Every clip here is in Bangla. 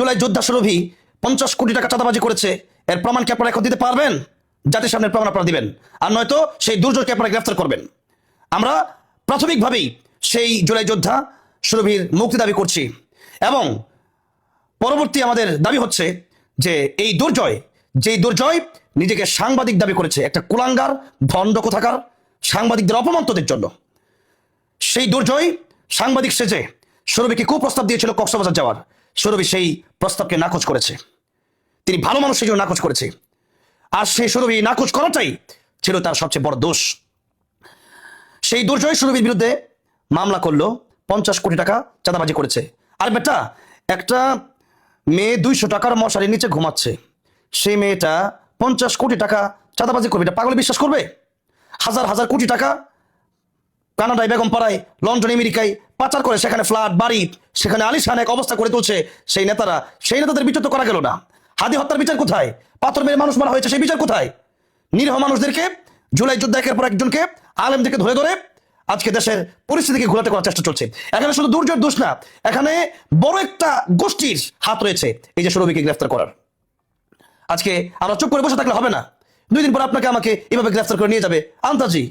জুলাই যোদ্ধা সুরভি 50 কোটি টাকা চাঁদাবাজি করেছে, এর প্রমাণ কি আপনারা এখন দিতে পারবেন? জাতির সামনে প্রমাণ আপনারা দিবেন, আর নয়তো সেই দুর্যোগকে আপনারা গ্রেফতার করবেন। আমরা প্রাথমিকভাবেই সেই জুলাই যোদ্ধা সুরভির মুক্তি দাবি করছি, এবং পরবর্তী আমাদের দাবি হচ্ছে যে এই দুর্জয়, যেই দুর্জয় নিজেকে সাংবাদিক দাবি করেছে, একটা কুলাঙ্গার ভণ্ড কোথাকার সাংবাদিকদের অপমন্তদের জন্য, সেই দুর্জয় সাংবাদিক সেজে সুরভিকে কুপ্রস্তাব দিয়েছিল কক্সবাজার যাওয়ার। সুরভি সেই প্রস্তাবকে নাকচ করেছে। তিনি ভালো মানুষ, সেই জন্য নাকচ করেছে। আর সেই সুরভি নাকচ করাটাই ছিল তার সবচেয়ে বড় দোষ। সেই দুর্জয় সুরভির বিরুদ্ধে মামলা করলো, 50 কোটি টাকা চাঁদাবাজি করেছে। আর বেটা, একটা মেয়ে 200 টাকার মশারির নিচে ঘুমাচ্ছে, সেই মেয়েটা 50 কোটি টাকা চাঁদাবাজি করবে, এটা পাগলে বিশ্বাস করবে? হাজার হাজার কোটি টাকা কানাডায়, বেগম পাড়ায়, লন্ডন, আমেরিকায় পাচার করে সেখানে ফ্ল্যাট বাড়ি, সেখানে আলিশান এক অবস্থা করে তুলছে সেই নেতারা। সেই নেতাদের বিচার তো করা গেল না। হাদি হত্যার বিচার কোথায়? পাথর মেরে মানুষ মারা হয়েছে, সেই বিচার কোথায়? নিরীহ মানুষদেরকে, জুলাই যোদ্ধা একের পর একজনকে, আলেমদেরকে ধরে ধরে আজকে দেশের পরিস্থিতিকে ঘোলাটে করার চেষ্টা চলছে। এখানে শুধু দুর্যোগ দোষ না, এখানে বড় একটা গোষ্ঠীর হাত রয়েছে এই যে সুরভিকে গ্রেফতার করার। আজকে আমরা চুপ করে বসে থাকলে হবে না। 2 দিন পর আপনাকে আমাকে এভাবে গ্রেফতার করে নিয়ে যাবে আন্তাজি।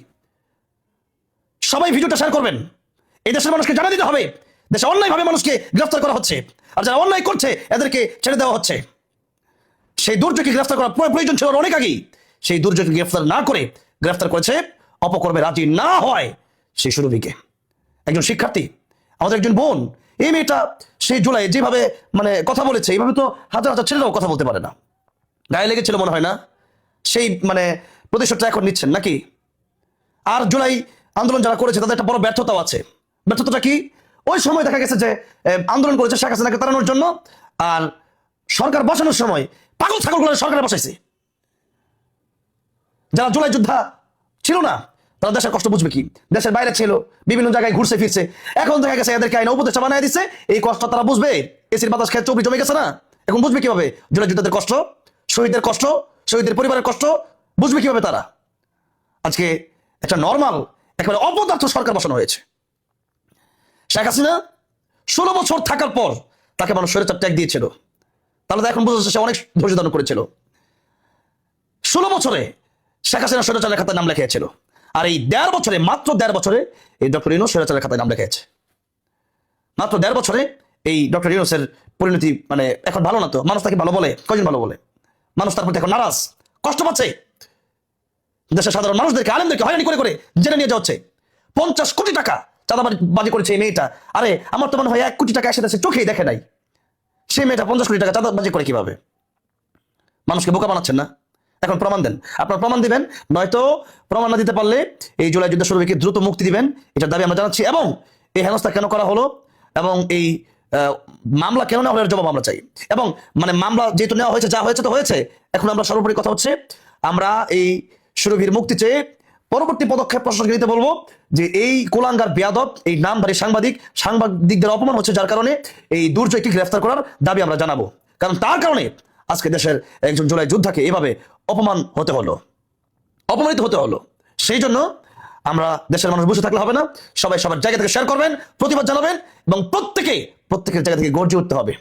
সবাই ভিডিওটা শেয়ার করবেন। এই দেশের মানুষকে জানিয়ে দিতে হবে দেশে অন্যায়ভাবে মানুষকে গ্রেফতার করা হচ্ছে, আর যারা অন্যায় করছে এদেরকে ছেড়ে দেওয়া হচ্ছে। সেই দুর্যোগকে গ্রেফতার করার প্রয়োজন ছিল অনেক আগেই। সেই দুর্যোগকে গ্রেফতার না করে গ্রেফতার করেছে অপকর্মে রাজি না হয় সেই সুরভিকে। একজন শিক্ষার্থী, আমাদের একজন বোন, এই মেয়েটা সেই জুলাই যেভাবে কথা বলেছে, এইভাবে তো হাজার হাজার ছেলেরাও কথা বলতে পারে না। গায়ে লেগেছিল মনে হয় না? সেই প্রতিশোধটা এখন নিচ্ছেন নাকি? আর জুলাই আন্দোলন যারা করেছে তাদের একটা বড় ব্যর্থতাও আছে। ব্যর্থতাটা কি? ওই সময় দেখা গেছে যে আন্দোলন করেছে শেখ হাসিনাকে তাড়ানোর জন্য, আর সরকার বসানোর সময় পাগল ছাগলগুলো সরকারে বসাইছে। যারা জুলাই যোদ্ধা ছিল না তারা দেশের কষ্ট বুঝবে কি? দেশের বাইরে ছিল, বিভিন্ন জায়গায় ঘুরছে ফিরছে, এখন দেখা গেছে এদেরকে আইন উপদেষ্টা বানায় দিচ্ছে। এই কষ্ট তারা বুঝবে? এসির বাতাস খেয়ে চৌবি জমে গেছে না, এখন বুঝবে কিভাবে জুলাই যোদ্ধাদের কষ্ট, শহীদদের কষ্ট, শহীদদের পরিবারের কষ্ট বুঝবে কিভাবে তারা? আজকে একটা নর্মাল, একেবারে অপদার্থ সরকার বসানো হয়েছে। শেখ হাসিনা 16 বছর থাকার পর তাকে মানুষ স্বৈরাচার ট্যাগ দিয়েছিল, তাহলে এখন বুঝা যাচ্ছে সে অনেক ধৈর্য ধারণ করেছিল। 16 বছরে শেখ হাসিনা স্বৈরাচারের খাতায় নাম লেখিয়েছিল, আর এই 1.5 বছরে, মাত্র 1.5 বছরে এই ডক্টর ইউনূস স্বৈরাচারের খাতায় নাম লেখিয়েছে। মাত্র 1.5 বছরে এই ডক্টর ইউনূসের পরিণতি এখন ভালো না। তো মানুষ তাকে ভালো বলে? কয়জন ভালো বলে? মানুষ তার প্রতি এখন নারাজ, কষ্ট পাচ্ছে। দেশের সাধারণ মানুষদেরকে, আলেমদেরকে হয়রানি করে করে জেনে নিয়ে যাচ্ছে। 50 কোটি টাকা চাঁদাবাজি করেছে এই মেয়েটা। আরে আমার তো মনে হয় 1 কোটি টাকা এসে দেশে চোখেই দেখে নাই। সেই মেয়েটা 50 কোটি টাকা চাঁদাবাজি করে কিভাবে? মানুষকে বোকা বানাচ্ছেন না? এখন প্রমাণ দেন, আপনার প্রমাণ দিবেন, নয়তো প্রমাণ না দিতে পারলে এই জুলাই যোদ্ধা সুরভিকে দ্রুত মুক্তি দিবেন, এটার দাবি আমরা জানাচ্ছি। এবং এই হেনস্থা কেন করা হলো এবং এই মামলা কেন নেওয়া হলো জবাব আমরা চাই। এবং মামলা যেহেতু নেওয়া হয়েছে, যা হয়েছে তো হয়েছে, এখন আমরা সর্বোপরি কথা হচ্ছে আমরা এই সুরভির মুক্তি চেয়ে পরবর্তী পদক্ষেপ প্রশাসনকে নিতে বলবো যে এই কুলাঙ্গার বেয়াদব, এই নামধারী সাংবাদিকদের অপমান হচ্ছে, যার কারণে এই দুর্জয়কে গ্রেফতার করার দাবি আমরা জানাবো। কারণ তার কারণে আজকে দেশের একজন জুলাই যোদ্ধাকে এভাবে অপমানিত হতে হলো। সেই জন্য আমরা দেশের মানুষ বসে থাকলে হবে না, সবাই সবার জায়গা থেকে শেয়ার করবেন, প্রতিবাদ জানাবেন, এবং প্রত্যেকের জায়গা থেকে গর্জে উঠতে হবে।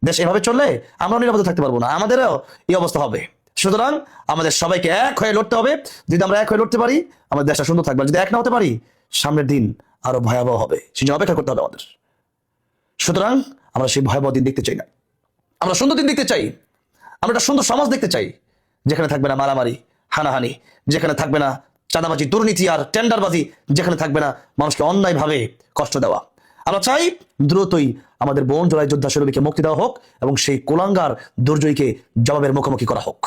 দেশ এভাবে চললে আমরা নিরাপদে থাকতে পারবো না, আমাদেরও এই অবস্থা হবে। সুতরাং আমাদের সবাইকে এক হয়ে লড়তে হবে। যদি আমরা এক হয়ে লড়তে পারি, আমাদের দেশটা সুন্দর থাকবে। যদি এক না হতে পারি, সামনের দিন আরো ভয়াবহ হবে, সেজন্য অপেক্ষা করতে হবে আমাদের। সুতরাং আমরা সেই ভয়াবহ দিন দেখতে চাই না, আমরা সুন্দর দিন দেখতে চাই। আমরা একটা সুন্দর সমাজ দেখতে চাই, যেখানে থাকবে না মারামারি, হানাহানি, যেখানে থাকবে না চাঁদাবাজি, দুর্নীতি আর টেন্ডারবাজি, যেখানে থাকবে না মানুষকে অন্যায়ভাবে কষ্ট দেওয়া। আমরা চাই দ্রুতই আমাদের বোন জুলাই যোদ্ধা সুরভিকে মুক্তি দেওয়া হোক এবং সেই কুলাঙ্গার দুর্জয়কে জবাবের মুখোমুখি করা হোক।